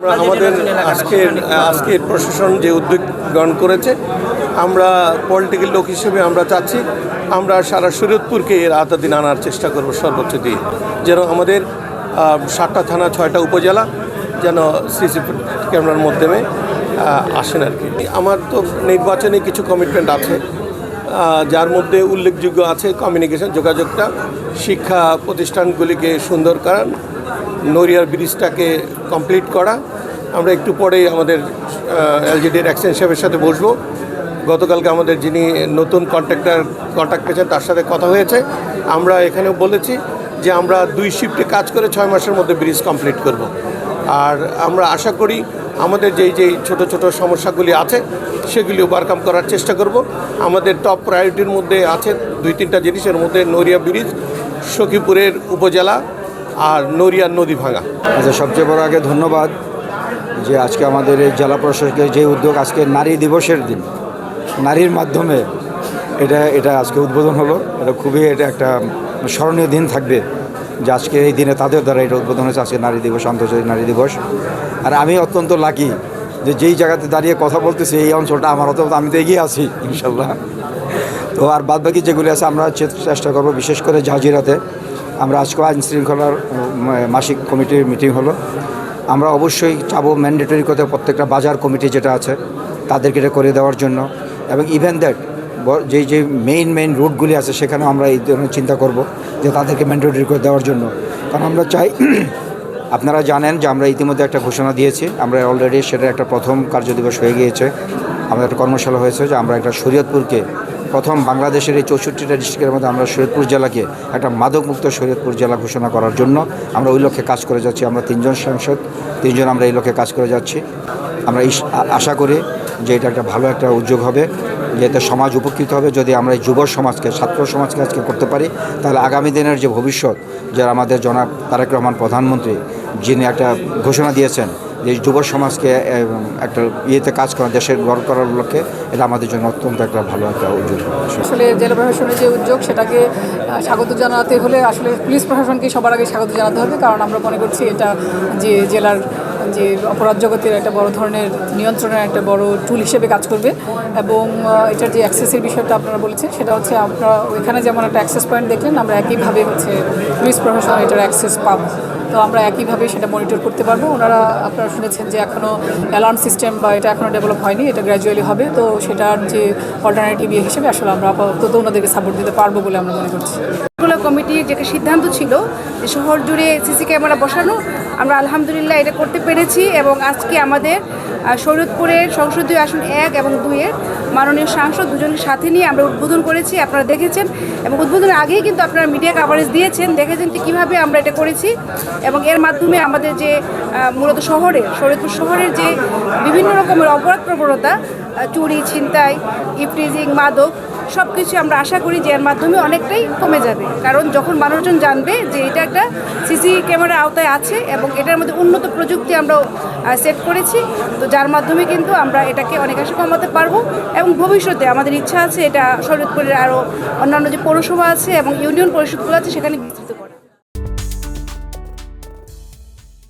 আমাদের আজকের প্রশাসন যে উদ্যোগ গ্রহণ করেছে, আমরা পলিটিক্যাল লোক হিসেবে আমরা চাচ্ছি আমরা সারা শরীয়তপুরকে এর আওতাধীন আনার চেষ্টা করব সর্বোচ্চ দিয়ে, যেন আমাদের 7টা থানা 6টা উপজেলা যেন সিসি ক্যামেরার মাধ্যমে আসেন আর কি। আমার তো নির্বাচনে কিছু কমিটমেন্ট আছে, যার মধ্যে উল্লেখযোগ্য আছে কমিউনিকেশন, যোগাযোগটা, শিক্ষা প্রতিষ্ঠানগুলিকে সুন্দর করা, নড়িয়ার ব্রিজটাকে কমপ্লিট করা। আমরা একটু পরেই আমাদের এলজিডির এক্সচেঞ্জ সাহেবের সাথে বসবো। গতকালকে আমাদের যিনি নতুন কন্ট্রাক্ট পেয়েছেন তার সাথে কথা হয়েছে। আমরা এখানেও বলেছি যে আমরা 2 শিফটে কাজ করে 6 মাসের মধ্যে ব্রিজ কমপ্লিট করব। আর আমরা আশা করি আমাদের যেই ছোট ছোট সমস্যাগুলি আছে সেগুলি ওভারকাম করার চেষ্টা করব। আমাদের টপ প্রায়োরিটির মধ্যে আছে 2-3টা জিনিসের মধ্যে নড়িয়া ব্রিজ, সখীপুরের উপজেলা আর নড়িয়ার নদী ভাঙা। আচ্ছা, সবচেয়ে বড় আগে ধন্যবাদ যে আজকে আমাদের এই জেলা প্রশাসকের যে উদ্যোগ, আজকে নারী দিবসের দিন, নারীর মাধ্যমে এটা আজকে উদ্বোধন হলো। এটা একটা স্মরণীয় দিন থাকবে যে আজকে এই দিনে তাদের দ্বারা এটা উদ্বোধন হয়েছে। আজকে নারী দিবস, আন্তর্জাতিক নারী দিবস। আর আমি অত্যন্ত লাকি যে যেই জায়গাতে দাঁড়িয়ে কথা বলতেছি এই অঞ্চলটা আমার, অত আমি তো এগিয়ে আছি ইনশাল্লাহ। তো আর বাদবাকি যেগুলি আছে আমরা চেষ্টা করবো, বিশেষ করে জাজিরাতে আমরা আজকে আইন শৃঙ্খলার মাসিক কমিটির মিটিং হলো। আমরা অবশ্যই চাবো ম্যান্ডেটরি করতে প্রত্যেকটা বাজার কমিটি যেটা আছে তাদেরকে এটা করে দেওয়ার জন্য, এবং ইভেন দ্যাট যে মেইন রুটগুলি আছে সেখানেও আমরা এই ধরনের চিন্তা করব যে তাদেরকে ম্যান্ডেটরি করে দেওয়ার জন্য। কারণ আমরা চাই, আপনারা জানেন যে আমরা ইতিমধ্যে একটা ঘোষণা দিয়েছি, আমরা অলরেডি সেটা একটা প্রথম কার্যদিবস হয়ে গিয়েছে, আমাদের একটা কর্মশালা হয়েছে যে আমরা একটা শরীয়তপুরকে প্রথম বাংলাদেশের এই 64টা ডিস্ট্রিক্টের মধ্যে আমরা শরীয়তপুর জেলাকে একটা মাদকমুক্ত শরীয়তপুর জেলা ঘোষণা করার জন্য আমরা ওই লক্ষ্যে কাজ করে যাচ্ছি। আমরা 3জন সাংসদ, 3জন আমরা এই লক্ষ্যে কাজ করে যাচ্ছি। আমরা আশা করি যে এটা একটা ভালো একটা উদ্যোগ হবে, যেতে সমাজ উপকৃত হবে। যদি আমরা এই যুব সমাজকে, ছাত্র সমাজকে আজকে করতে পারি, তাহলে আগামী দিনের যে ভবিষ্যৎ, যারা আমাদের জনাব তারেক রহমান প্রধানমন্ত্রী যিনি একটা ঘোষণা দিয়েছেন যে যুব সমাজকে একটা ইয়েতে কাজ করা, দেশের গড় করার লক্ষ্যে, এটা আমাদের জন্য অত্যন্ত একটা ভালো একটা উদ্যোগ। আসলে জেলা প্রশাসনের যে উদ্যোগ সেটাকে স্বাগত জানাতে হলে আসলে পুলিশ প্রশাসনকে সবার আগে স্বাগত জানাতে হবে, কারণ আমরা মনে করছি এটা যে জেলার যে অপরাধ জগতের একটা বড় ধরনের নিয়ন্ত্রণের একটা বড় টুল হিসেবে কাজ করবে। এবং এটার যে অ্যাক্সেসের বিষয়টা আপনারা বলেছেন সেটা হচ্ছে আপনারা ওইখানে যেমন একটা অ্যাক্সেস পয়েন্ট দেখলেন, আমরা একইভাবে পুলিশ প্রশাসন এটার অ্যাক্সেস পাবো। তো আমরা একইভাবে সেটা মনিটর করতে পারবো। ওনারা, আপনারা শুনেছেন যে এখনও অ্যালার্ম সিস্টেম বা এটা এখনও ডেভেলপ হয়নি, এটা গ্র্যাজুয়ালি হবে। তো সেটার যে অল্টারনেটিভ হিসেবে আসলে আমরা আপাতত ওনাদেরকে সাপোর্ট দিতে পারবো বলে আমরা মনে করছি। কমিটির যে সিদ্ধান্ত ছিল যে শহর জুড়ে সিসি ক্যামেরা বসানো, আমরা আলহামদুলিল্লাহ এটা করতে পেরেছি। এবং আজকে আমাদের শরীয়তপুরের সংসদীয় আসন 1 এবং 2-এর মাননীয় সাংসদ দুজনকে সাথে নিয়ে আমরা উদ্বোধন করেছি। আপনারা দেখেছেন, এবং উদ্বোধনের আগেই কিন্তু আপনারা মিডিয়া কাভারেজ দিয়েছেন, দেখেছেন যে কীভাবে আমরা এটা করেছি। এবং এর মাধ্যমে আমাদের যে মূলত শরীয়তপুর শহরের যে বিভিন্ন রকমের অপরাধ প্রবণতা, চুরি, ছিনতাই, ইফটিজিং, মাদক, সব কিছু আমরা আশা করি যে এর মাধ্যমে অনেকটাই কমে যাবে। কারণ যখন মানুষজন জানবে যে এটা একটা সিসি ক্যামেরার আওতায় আছে এবং এটার মধ্যে উন্নত প্রযুক্তি আমরা সেট করেছি, তো যার মাধ্যমে কিন্তু আমরা এটাকে অনেকাংশে কমাতে পারবো। এবং ভবিষ্যতে আমাদের ইচ্ছা আছে এটা শরীয়তপুরের আরও অন্যান্য যে পৌরসভা আছে এবং ইউনিয়ন পরিষদগুলো আছে সেখানে